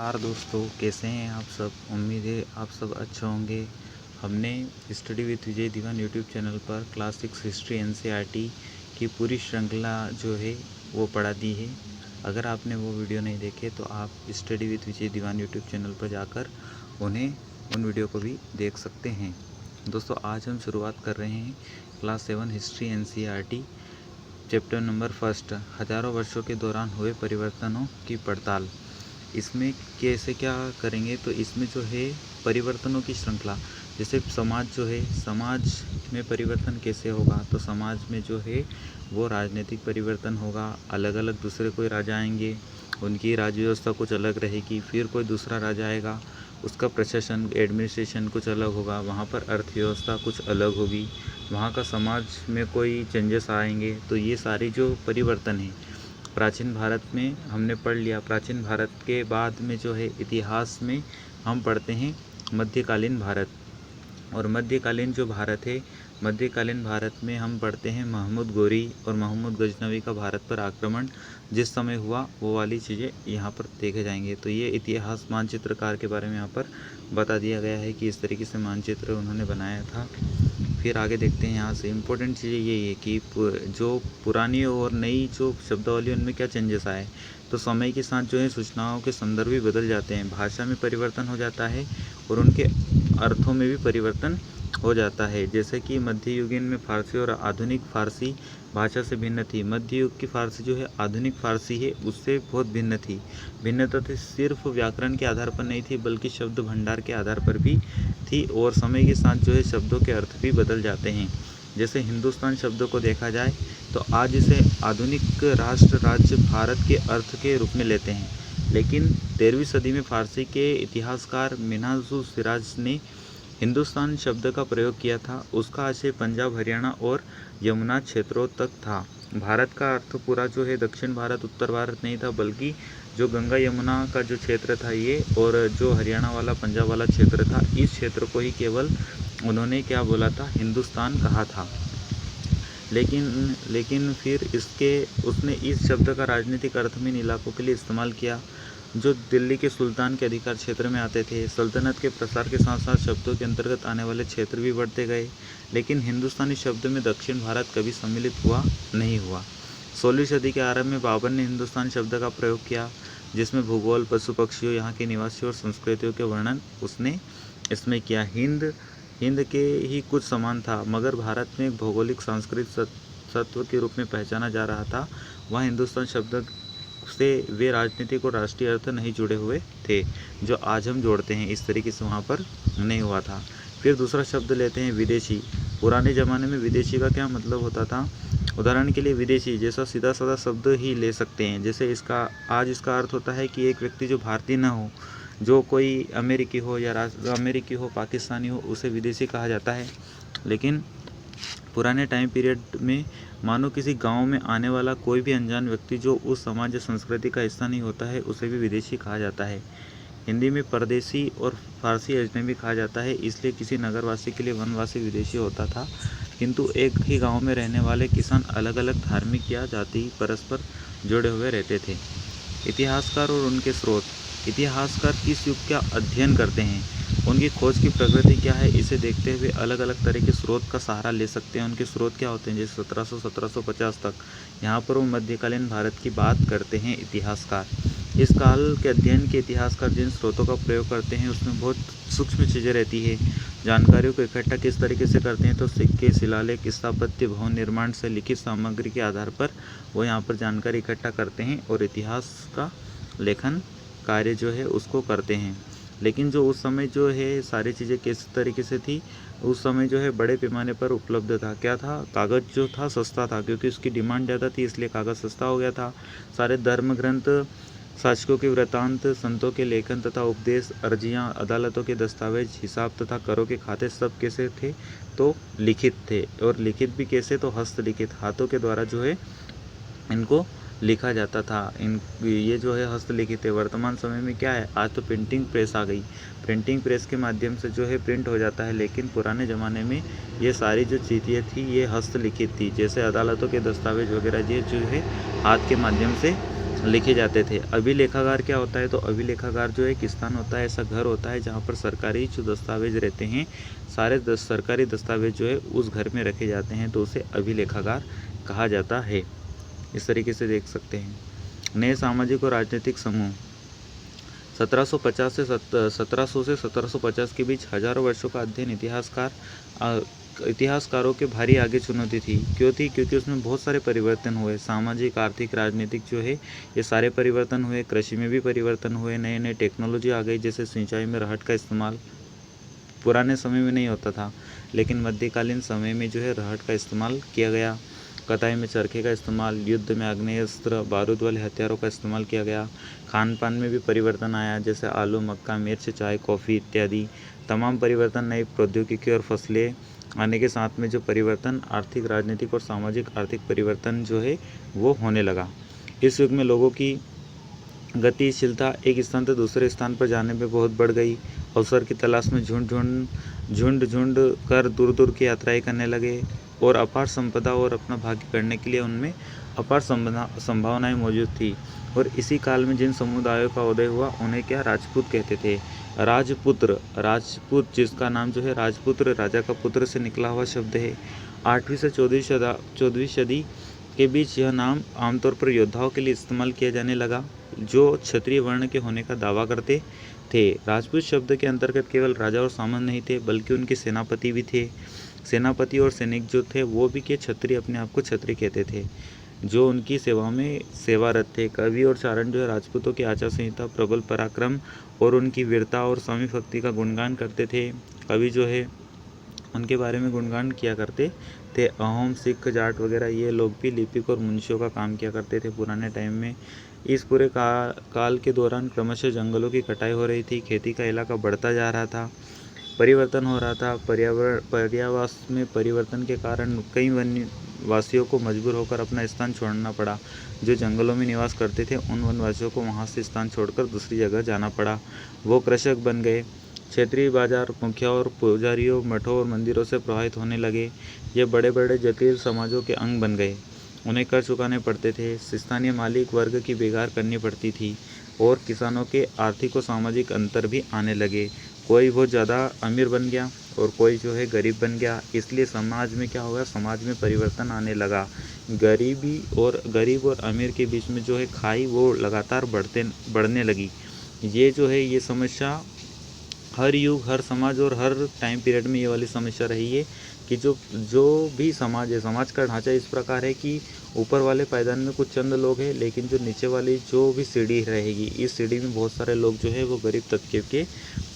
नमस्कार दोस्तों, कैसे हैं आप सब। उम्मीद है आप सब अच्छे होंगे। हमने study with Vijay Dewan YouTube channel पर क्लास 6 हिस्ट्री एनसीईआरटी की पूरी श्रृंखला जो है वो पढ़ा दी है। अगर आपने वो वीडियो नहीं देखे तो आप study with Vijay Dewan YouTube channel पर जाकर उन वीडियो को भी देख सकते हैं। दोस्तों, आज हम शुरुआत कर रहे हैं class 7 history NCERT chapter number 1, हज़ारों वर्षों के दौरान हुए परिवर्तनों की पड़ताल। इसमें कैसे क्या करेंगे, तो इसमें जो है परिवर्तनों की श्रृंखला, जैसे समाज जो है, समाज में परिवर्तन कैसे होगा, तो समाज में जो है वो राजनीतिक परिवर्तन होगा। अलग अलग दूसरे कोई राजा आएंगे, उनकी राज्य व्यवस्था कुछ अलग रहेगी। फिर कोई दूसरा राजा आएगा, उसका प्रशासन एडमिनिस्ट्रेशन कुछ अलग होगा। वहाँ पर अर्थव्यवस्था कुछ अलग होगी। वहाँ का समाज में कोई चेंजेस आएंगे। तो ये सारी जो परिवर्तन है प्राचीन भारत में हमने पढ़ लिया। प्राचीन भारत के बाद में जो है इतिहास में हम पढ़ते हैं मध्यकालीन भारत। और मध्यकालीन जो भारत है, मध्यकालीन भारत में हम पढ़ते हैं महमूद गोरी और महमूद गजनवी का भारत पर आक्रमण जिस समय हुआ, वो वाली चीज़ें यहाँ पर देखे जाएंगे। तो ये इतिहास मानचित्रकार के बारे में यहाँ पर बता दिया गया है कि इस तरीके से मानचित्र उन्होंने बनाया था। फिर आगे देखते हैं। यहाँ से इम्पोर्टेंट चीज़ें यही है कि जो पुरानी और नई जो शब्दावली उनमें क्या चेंजेस आए। तो समय के साथ जो है सूचनाओं के संदर्भ भी बदल जाते हैं, भाषा में परिवर्तन हो जाता है और उनके अर्थों में भी परिवर्तन हो जाता है। जैसे कि मध्ययुगीन में फारसी और आधुनिक फारसी भाषा से भिन्न थी। मध्य युग की फारसी जो है आधुनिक फारसी है उससे बहुत भिन्न थी। भिन्नता थी सिर्फ व्याकरण के आधार पर नहीं थी, बल्कि शब्द भंडार के आधार पर भी थी। और समय के साथ जो है शब्दों के अर्थ भी बदल जाते हैं। जैसे हिंदुस्तान शब्द को देखा जाए तो आज इसे आधुनिक राष्ट्र राज्य भारत के अर्थ के रूप में लेते हैं, लेकिन 13वीं सदी में फारसी के इतिहासकार मिन्हाजुल सिराज ने हिंदुस्तान शब्द का प्रयोग किया था। उसका आशय पंजाब, हरियाणा और यमुना क्षेत्रों तक था। भारत का अर्थ पूरा जो है दक्षिण भारत, उत्तर भारत नहीं था, बल्कि जो गंगा यमुना का जो क्षेत्र था ये, और जो हरियाणा वाला पंजाब वाला क्षेत्र था, इस क्षेत्र को ही केवल उन्होंने क्या बोला था, हिंदुस्तान कहा था। लेकिन फिर उसने इस शब्द का राजनीतिक अर्थ में इन इलाकों के लिए इस्तेमाल किया जो दिल्ली के सुल्तान के अधिकार क्षेत्र में आते थे। सल्तनत के प्रसार के साथ साथ शब्दों के अंतर्गत आने वाले क्षेत्र भी बढ़ते गए, लेकिन हिंदुस्तानी शब्द में दक्षिण भारत कभी सम्मिलित नहीं हुआ। 16वीं सदी के आरंभ में बाबर ने हिंदुस्तान शब्द का प्रयोग किया, जिसमें भूगोल, पशु पक्षियों, यहाँ के निवासियों और संस्कृतियों के वर्णन उसने इसमें किया। हिंद के ही कुछ समान था, मगर भारत में एक भौगोलिक सांस्कृतिक सत्व के रूप में पहचाना जा रहा था। वहाँ हिंदुस्तान शब्द से वे राजनीतिक और राष्ट्रीय अर्थ नहीं जुड़े हुए थे जो आज हम जोड़ते हैं। इस तरीके से वहाँ पर नहीं हुआ था। फिर दूसरा शब्द लेते हैं विदेशी। पुराने ज़माने में विदेशी का क्या मतलब होता था। उदाहरण के लिए विदेशी जैसा सीधा साधा शब्द ही ले सकते हैं। जैसे आज इसका अर्थ होता है कि एक व्यक्ति जो भारतीय न हो, जो कोई अमेरिकी हो या अमेरिकी हो, पाकिस्तानी हो, उसे विदेशी कहा जाता है। लेकिन पुराने टाइम पीरियड में मानो किसी गांव में आने वाला कोई भी अनजान व्यक्ति जो उस समाज या संस्कृति का हिस्सा नहीं होता है, उसे भी विदेशी कहा जाता है। हिंदी में परदेशी और फारसी अजनबी कहा जाता है। इसलिए किसी नगरवासी के लिए वनवासी विदेशी होता था, किंतु एक ही गांव में रहने वाले किसान अलग अलग धार्मिक या जाति परस्पर जुड़े हुए रहते थे। इतिहासकार और उनके स्रोत। इतिहासकार किस युग का अध्ययन करते हैं, उनकी खोज की प्रकृति क्या है, इसे देखते हुए अलग अलग तरह के स्रोत का सहारा ले सकते हैं। उनके स्रोत क्या होते हैं, जैसे 1700-1750 तक, यहाँ पर वो मध्यकालीन भारत की बात करते हैं इतिहासकार। इस काल के अध्ययन के इतिहासकार जिन स्रोतों का प्रयोग करते हैं उसमें बहुत सूक्ष्म चीज़ें रहती है। जानकारियों को इकट्ठा किस तरीके से करते हैं, तो सिक्के, शिलालेख, स्थापत्य, भवन निर्माण से लिखित सामग्री के आधार पर वो यहाँ पर जानकारी इकट्ठा करते हैं और इतिहास का लेखन कार्य जो है उसको करते हैं। लेकिन जो उस समय जो है सारी चीज़ें किस तरीके से थी, उस समय जो है बड़े पैमाने पर उपलब्ध था। क्या था, कागज़ जो था सस्ता था, क्योंकि उसकी डिमांड ज़्यादा थी, इसलिए कागज़ सस्ता हो गया था। सारे धर्म ग्रंथ, शासकों के वृत्तांत, संतों के लेखन तथा उपदेश, अर्जियाँ, अदालतों के दस्तावेज, हिसाब तथा करों के खाते सब कैसे थे, तो लिखित थे। और लिखित भी कैसे, तो हस्तलिखित, हाथों के द्वारा जो है इनको लिखा जाता था। ये जो है हस्तलिखित है। वर्तमान समय में क्या है, आज तो प्रिंटिंग प्रेस आ गई, प्रिंटिंग प्रेस के माध्यम से जो है प्रिंट हो जाता है। लेकिन पुराने ज़माने में ये सारी जो चीज़ें थी ये हस्तलिखित थी। जैसे अदालतों के दस्तावेज वगैरह ये जो है हाथ के माध्यम से लिखे जाते थे। अभिलेखागार क्या होता है? तो अभिलेखागार जो एक स्थान होता है, ऐसा घर होता है जहाँ पर सरकारी जो दस्तावेज रहते हैं, सारे सरकारी दस्तावेज जो है उस घर में रखे जाते हैं, तो उसे अभिलेखागार कहा जाता है। इस तरीके से देख सकते हैं। नए सामाजिक और राजनीतिक समूह 1750 से 1700 से 1750 के बीच हजारों वर्षों का अध्ययन इतिहासकारों के भारी आगे चुनौती थी। क्यों थी? क्योंकि उसमें बहुत सारे परिवर्तन हुए, सामाजिक, आर्थिक, राजनीतिक जो है ये सारे परिवर्तन हुए। कृषि में भी परिवर्तन हुए, नए नए टेक्नोलॉजी आ गई, जैसे सिंचाई में रहट का इस्तेमाल पुराने समय में नहीं होता था, लेकिन मध्यकालीन समय में जो है रहट का इस्तेमाल किया गया। कताई में चरखे का इस्तेमाल, युद्ध में आग्नेयास्त्र, बारूद वाले हथियारों का इस्तेमाल किया गया। खान पान में भी परिवर्तन आया, जैसे आलू, मक्का, मिर्च, चाय, कॉफ़ी इत्यादि। तमाम परिवर्तन नई प्रौद्योगिकी और फसलें आने के साथ में जो परिवर्तन आर्थिक, राजनीतिक और सामाजिक आर्थिक परिवर्तन जो है वो होने लगा। इस युग में लोगों की गतिशीलता एक स्थान से दूसरे स्थान पर जाने में बहुत बढ़ गई। अवसर की तलाश में झुंड कर दूर दूर की यात्राएं करने लगे और अपार संपदा और अपना भाग्य करने के लिए उनमें अपार संभावनाएं मौजूद थी। और इसी काल में जिन समुदायों का उदय हुआ उन्हें क्या राजपूत कहते थे। राजपूत जिसका नाम जो है राजपुत्र, राजा का पुत्र से निकला हुआ शब्द है। 8वीं से 14वीं सदी के बीच यह नाम आमतौर पर योद्धाओं के लिए इस्तेमाल किया जाने लगा जो क्षत्रिय वर्ण के होने का दावा करते थे। राजपूत शब्द के अंतर्गत केवल राजा और सामंत नहीं थे, बल्कि उनके सेनापति भी थे। सेनापति और सैनिक जो थे वो भी के क्षत्रिय, अपने आप को क्षत्रिय कहते थे, जो उनकी सेवा में सेवारत थे। कवि और चारण जो है राजपूतों की आचार संहिता, प्रबल पराक्रम और उनकी वीरता और स्वामी भक्ति का गुणगान करते थे। कवि जो है उनके बारे में गुणगान किया करते थे। अहोम, सिख, जाट वगैरह ये लोग भी लिपिक और मुंशियों का काम किया करते थे पुराने टाइम में। इस पूरे काल के दौरान क्रमशः जंगलों की कटाई हो रही थी, खेती का इलाका बढ़ता जा रहा था, परिवर्तन हो रहा था। पर्यावरण में परिवर्तन के कारण कई वनवासियों को मजबूर होकर अपना स्थान छोड़ना पड़ा। जो जंगलों में निवास करते थे उन वनवासियों को वहां से स्थान छोड़कर दूसरी जगह जाना पड़ा। वो कृषक बन गए। क्षेत्रीय बाजार, मुखिया और पुजारियों, मठों और मंदिरों से प्रभावित होने लगे। ये बड़े बड़े जटिल समाजों के अंग बन गए। उन्हें कर चुकाने पड़ते थे, स्थानीय मालिक वर्ग की बेगार करनी पड़ती थी और किसानों के आर्थिक और सामाजिक अंतर भी आने लगे। कोई बहुत ज़्यादा अमीर बन गया और कोई जो है गरीब बन गया। इसलिए समाज में क्या होगा, समाज में परिवर्तन आने लगा। गरीब और अमीर के बीच में जो है खाई वो लगातार बढ़ने लगी। ये जो है ये समस्या हर युग, हर समाज और हर टाइम पीरियड में ये वाली समस्या रही है कि जो भी समाज है, समाज का ढांचा इस प्रकार है कि ऊपर वाले पायदान में कुछ चंद लोग हैं, लेकिन जो नीचे वाली जो भी सीढ़ी रहेगी, इस सीढ़ी में बहुत सारे लोग जो है वो गरीब तबके के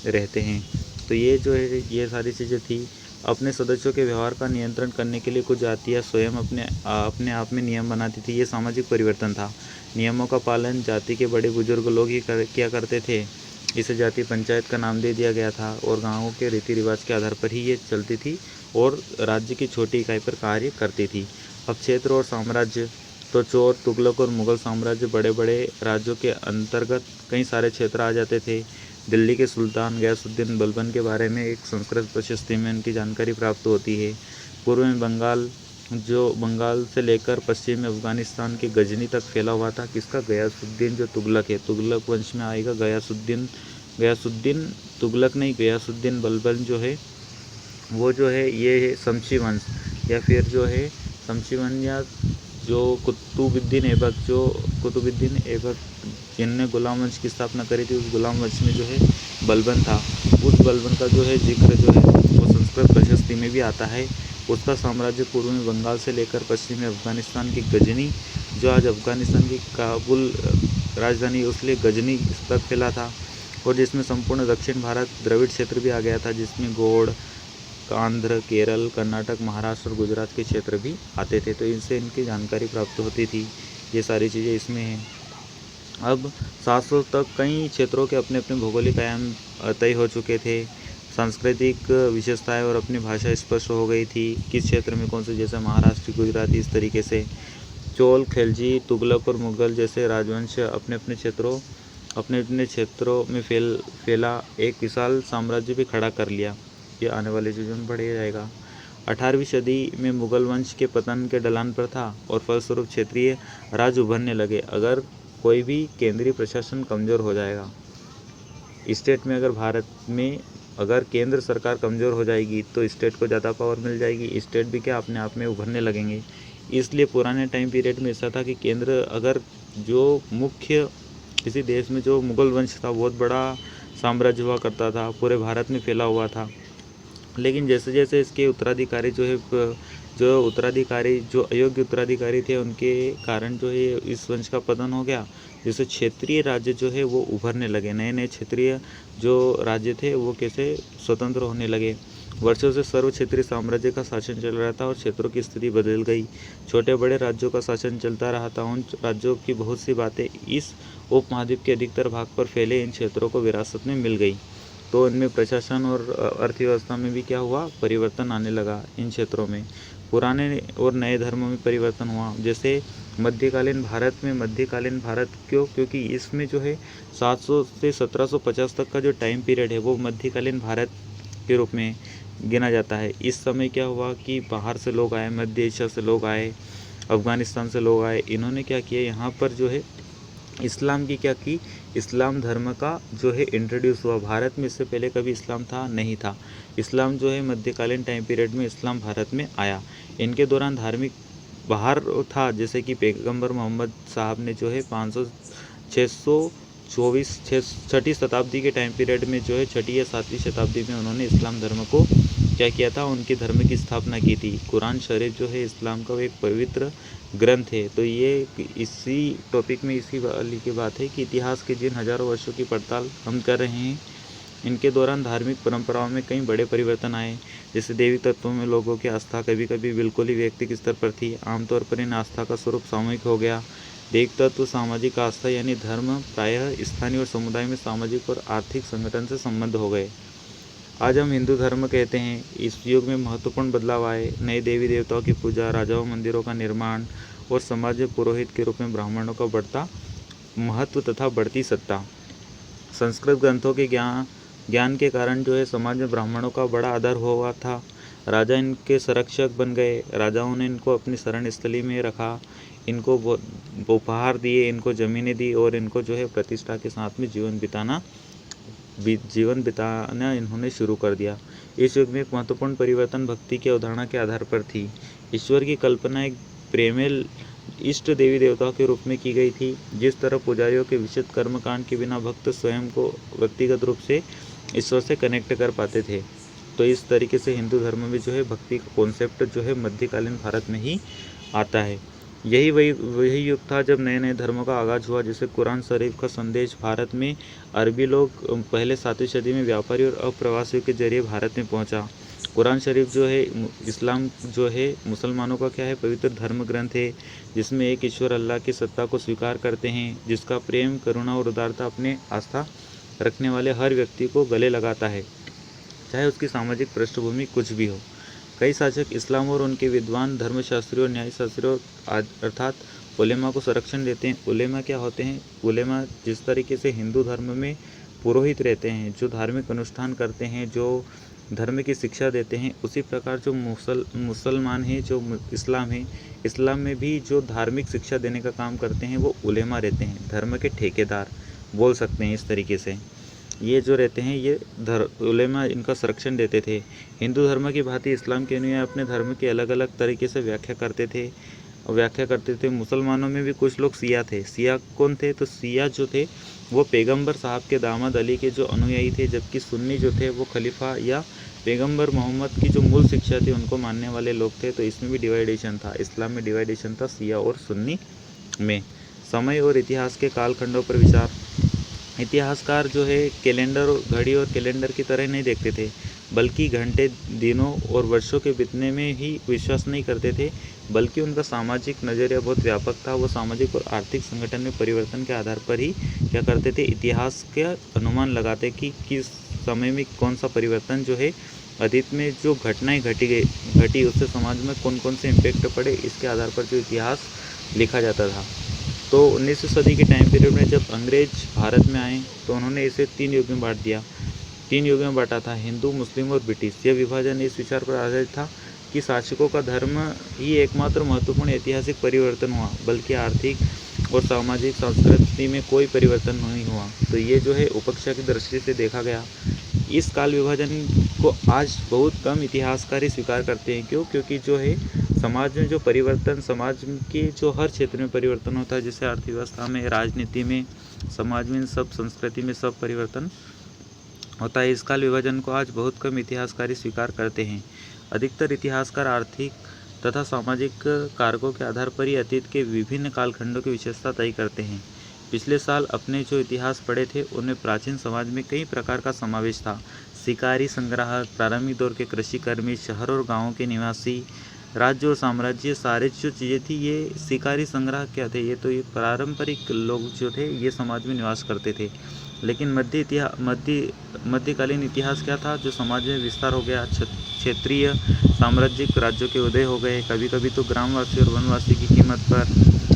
रहते हैं। तो ये जो है ये सारी चीज़ें थी। अपने सदस्यों के व्यवहार का नियंत्रण करने के लिए कुछ जातियाँ स्वयं अपने आप में नियम बनाती थी। ये सामाजिक परिवर्तन था। नियमों का पालन जाति के बड़े बुजुर्ग लोग ही किया करते थे। इसे जाति पंचायत का नाम दे दिया गया था और गाँवों के रीति रिवाज के आधार पर ही ये चलती थी और राज्य की छोटी इकाई पर कार्य करती थी। अब क्षेत्र और साम्राज्य, तो चोर, तुगलक और मुगल साम्राज्य, बड़े बड़े राज्यों के अंतर्गत कई सारे क्षेत्र आ जाते थे। दिल्ली के सुल्तान गयासुद्दीन बलबन के बारे में एक संस्कृत प्रशस्ति में उनकी जानकारी प्राप्त होती है। पूर्व में बंगाल से लेकर पश्चिम में अफगानिस्तान के गजनी तक फैला हुआ था। किसका? गयासुद्दीन जो तुगलक है, तुगलक वंश में आएगा गयासुद्दीन तुगलक नहीं, गयासुद्दीन बलबन जो है वो जो है ये है शमशी वंश, या फिर जो है शमशी वंश, या जो कुतुबुद्दीन ऐबक जिनने गुलाम वंश की स्थापना करी थी, उस गुलाम वंश में जो है बलबन था। उस बलबन का जो है जिक्र जो है वो संस्कृत प्रशस्ति में भी आता है। उसका साम्राज्य पूर्व में बंगाल से लेकर पश्चिम में अफगानिस्तान की गजनी, जो आज अफगानिस्तान की काबुल राजधानी है, उसलिए गजनी तक फैला था। और जिसमें संपूर्ण दक्षिण भारत, द्रविड़ क्षेत्र भी आ गया था, जिसमें गौड़, आंध्र, केरल, कर्नाटक, महाराष्ट्र और गुजरात के क्षेत्र भी आते थे। तो इनसे इनकी जानकारी प्राप्त होती थी। ये सारी चीज़ें इसमें हैं। अब 700 तक कई क्षेत्रों के अपने अपने भौगोलिक आयाम तय हो चुके थे। सांस्कृतिक विशेषताएं और अपनी भाषा स्पष्ट हो गई थी, किस क्षेत्र में कौन से, जैसे महाराष्ट्र, गुजराती, इस तरीके से। चोल, खिलजी, तुगलक और मुगल जैसे राजवंश अपने अपने क्षेत्रों में फैला एक विशाल साम्राज्य भी खड़ा कर लिया। ये आने वाले चीज़ों में बढ़े जाएगा। 18वीं सदी में मुगल वंश के पतन के ढलान पर था और फलस्वरूप क्षेत्रीय राज्य उभरने लगे। अगर कोई भी केंद्रीय प्रशासन कमज़ोर हो जाएगा। स्टेट में अगर केंद्र सरकार कमज़ोर हो जाएगी तो स्टेट को ज़्यादा पावर मिल जाएगी, स्टेट भी क्या अपने आप में उभरने लगेंगे। इसलिए पुराने टाइम पीरियड में ऐसा था कि केंद्र अगर जो मुख्य किसी देश में जो मुग़ल वंश था, बहुत बड़ा साम्राज्य हुआ करता था, पूरे भारत में फैला हुआ था। लेकिन जैसे जैसे इसके उत्तराधिकारी जो अयोग्य उत्तराधिकारी थे, उनके कारण जो है इस वंश का पतन हो गया। जैसे क्षेत्रीय राज्य जो है वो उभरने लगे, नए नए क्षेत्रीय जो राज्य थे वो कैसे स्वतंत्र होने लगे। वर्षों से सर्व क्षेत्रीय साम्राज्य का शासन चल रहा था और क्षेत्रों की स्थिति बदल गई। छोटे बड़े राज्यों का शासन चलता रहा था। उन राज्यों की बहुत सी बातें इस उपमहाद्वीप के अधिकतर भाग पर फैले इन क्षेत्रों को विरासत में मिल गई। तो इनमें प्रशासन और अर्थव्यवस्था में भी क्या हुआ, परिवर्तन आने लगा। इन क्षेत्रों में पुराने और नए धर्मों में परिवर्तन हुआ। जैसे मध्यकालीन भारत क्यों, क्योंकि इसमें जो है 700 से 1750 तक का जो टाइम पीरियड है वो मध्यकालीन भारत के रूप में गिना जाता है। इस समय क्या हुआ कि बाहर से लोग आए, मध्य एशिया से लोग आए, अफ़गानिस्तान से लोग आए। इन्होंने क्या किया, यहाँ पर जो है इस्लाम की क्या की, इस्लाम धर्म का जो है इंट्रोड्यूस हुआ। भारत में इससे पहले कभी इस्लाम था नहीं था। इस्लाम जो है मध्यकालीन टाइम पीरियड में इस्लाम भारत में आया। इनके दौरान धार्मिक बाहर था, जैसे कि पैगंबर मोहम्मद साहब ने जो है 6छठी शताब्दी के टाइम पीरियड में जो है 6ठी या 7वीं शताब्दी में उन्होंने इस्लाम धर्म को क्या किया था, उनके धर्म की स्थापना की थी। कुरान शरीफ जो है इस्लाम का एक पवित्र ग्रंथ है। तो ये इसी टॉपिक में इसी वाली की बात है कि इतिहास के जिन हज़ारों वर्षों की पड़ताल हम कर रहे हैं, इनके दौरान धार्मिक परंपराओं में कई बड़े परिवर्तन आए। जैसे देवी तत्वों में लोगों की आस्था कभी कभी बिल्कुल ही व्यक्तिगत स्तर पर थी, आमतौर पर इन आस्था का स्वरूप सामूहिक हो गया। देवी तत्व सामाजिक आस्था यानी धर्म प्रायः स्थानीय और समुदाय में सामाजिक और आर्थिक संगठन से संबंध हो गए। आज हम हिंदू धर्म कहते हैं। इस युग में महत्वपूर्ण बदलाव आए। नए देवी देवताओं की पूजा, राजाओं मंदिरों का निर्माण और समाज में पुरोहित के रूप में ब्राह्मणों का बढ़ता महत्व तथा बढ़ती सत्ता। संस्कृत ग्रंथों के ज्ञान के कारण जो है समाज में ब्राह्मणों का बड़ा आदर हुआ था। राजा इनके संरक्षक बन गए। राजाओं ने इनको अपनी शरण स्थली में रखा, इनको उपहार दिए, इनको ज़मीनें दी और इनको जो है प्रतिष्ठा के साथ में जीवन बिताना इन्होंने शुरू कर दिया। इस युग में एक महत्वपूर्ण परिवर्तन भक्ति की अवधारणा के आधार पर थी। ईश्वर की कल्पना एक प्रेमल इष्ट देवी देवताओं के रूप में की गई थी। जिस तरह पुजारियों के विशुद्ध कर्मकांड के बिना भक्त स्वयं को व्यक्तिगत रूप से ईश्वर से कनेक्ट कर पाते थे, तो इस तरीके से हिंदू धर्म में जो है भक्ति का कॉन्सेप्ट जो है मध्यकालीन भारत में ही आता है। वही युग था जब नए नए धर्मों का आगाज़ हुआ। जैसे कुरान शरीफ का संदेश भारत में अरबी लोग पहले 7वीं सदी में व्यापारी और अप्रवासियों के जरिए भारत में पहुंचा। कुरान शरीफ जो है इस्लाम जो है मुसलमानों का क्या है, पवित्र धर्म ग्रंथ है, जिसमें एक ईश्वर अल्लाह की सत्ता को स्वीकार करते हैं, जिसका प्रेम, करुणा और उदारता अपने आस्था रखने वाले हर व्यक्ति को गले लगाता है, चाहे उसकी सामाजिक पृष्ठभूमि कुछ भी हो। कई शासक इस्लाम और उनके विद्वान धर्मशास्त्रियों, न्यायशास्त्रियों अर्थात उलेमा को संरक्षण देते हैं। उलेमा क्या होते हैं? उलेमा जिस तरीके से हिंदू धर्म में पुरोहित रहते हैं, जो धार्मिक अनुष्ठान करते हैं, जो धर्म की शिक्षा देते हैं, उसी प्रकार जो मुसलमान हैं, जो इस्लाम है, इस्लाम में भी जो धार्मिक शिक्षा देने का काम करते हैं वो उलेमा रहते हैं, धर्म के ठेकेदार बोल सकते हैं। इस तरीके से ये जो रहते हैं, ये उलेमा इनका संरक्षण देते थे। हिंदू धर्म की भांति इस्लाम के अनुयायी अपने धर्म की अलग अलग तरीके से व्याख्या करते थे। मुसलमानों में भी कुछ लोग सिया थे। सिया कौन थे? तो सिया जो थे वो पैगंबर साहब के दामाद अली के जो अनुयायी थे, जबकि सुन्नी जो थे वो खलीफा या पैगंबर मोहम्मद की जो मूल शिक्षा थी उनको मानने वाले लोग थे। तो इसमें भी डिवाइडेशन था, इस्लाम में डिवाइडेशन था सिया और सुन्नी में। समय और इतिहास के कालखंडों पर विचार। इतिहासकार जो है कैलेंडर, घड़ी और कैलेंडर की तरह नहीं देखते थे, बल्कि घंटे, दिनों और वर्षों के बीतने में ही विश्वास नहीं करते थे, बल्कि उनका सामाजिक नज़रिया बहुत व्यापक था। वो सामाजिक और आर्थिक संगठन में परिवर्तन के आधार पर ही क्या करते थे, इतिहास के अनुमान लगाते कि किस समय में कौन सा परिवर्तन जो है, अतीत में जो घटनाएं घटी उससे समाज में कौन कौन से इम्पैक्ट पड़े, इसके आधार पर जो इतिहास लिखा जाता था। तो 19वीं सदी के टाइम पीरियड में जब अंग्रेज भारत में आए तो उन्होंने इसे 3 युग में बांट दिया। 3 युग में बांटा था, हिंदू, मुस्लिम और ब्रिटिश। यह विभाजन इस विचार पर आधारित था कि शासकों का धर्म ही एकमात्र महत्वपूर्ण ऐतिहासिक परिवर्तन हुआ, बल्कि आर्थिक और सामाजिक संस्कृति में कोई परिवर्तन नहीं हुआ। तो ये जो है उपेक्षा की दृष्टि से देखा गया। इस काल विभाजन को आज बहुत कम इतिहासकार ही स्वीकार करते हैं। क्यों? क्योंकि जो है समाज में जो परिवर्तन, समाज के जो हर क्षेत्र में परिवर्तन होता है, जैसे अर्थव्यवस्था में, राजनीति में, समाज में, सब संस्कृति में सब परिवर्तन होता है। इस काल विभाजन को आज बहुत कम इतिहासकारी स्वीकार करते हैं। अधिकतर इतिहासकार आर्थिक तथा सामाजिक कारकों के आधार पर ही अतीत के विभिन्न कालखंडों की विशेषता तय करते हैं। पिछले साल अपने जो इतिहास पढ़े थे उनमें प्राचीन समाज में कई प्रकार का समावेश था। शिकारी, संग्राहक, प्रारंभिक दौर के कृषि कर्मी, शहर और गाँवों के निवासी, राज्य और साम्राज्य, सारे जो चीज़ें थी ये शिकारी संग्राहक क्या थे, ये तो ये पारंपरिक लोग जो थे ये समाज में निवास करते थे। लेकिन मध्यकालीन इतिहास क्या था? जो समाज में विस्तार हो गया, क्षेत्रीय साम्राज्यिक राज्यों के उदय हो गए। कभी कभी तो ग्रामवासी और वनवासी की कीमत पर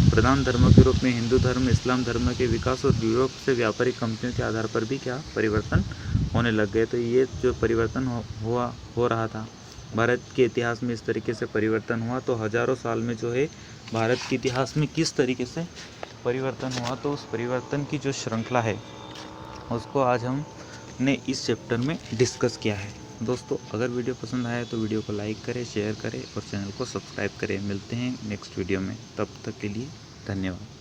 प्रधान धर्मों के रूप में हिंदू धर्म, इस्लाम धर्म के विकास और यूरोप से व्यापारिक कंपनियों के आधार पर भी क्या परिवर्तन होने लग गए। तो ये जो परिवर्तन हो रहा था भारत के इतिहास में, इस तरीके से परिवर्तन हुआ। तो हजारों साल में जो है भारत के इतिहास में किस तरीके से परिवर्तन हुआ, तो उस परिवर्तन की जो श्रृंखला है उसको आज हमने इस चैप्टर में डिस्कस किया है। दोस्तों, अगर वीडियो पसंद आया तो वीडियो को लाइक करें, शेयर करें और चैनल को सब्सक्राइब करें। मिलते हैं नेक्स्ट वीडियो में, तब तक के लिए धन्यवाद।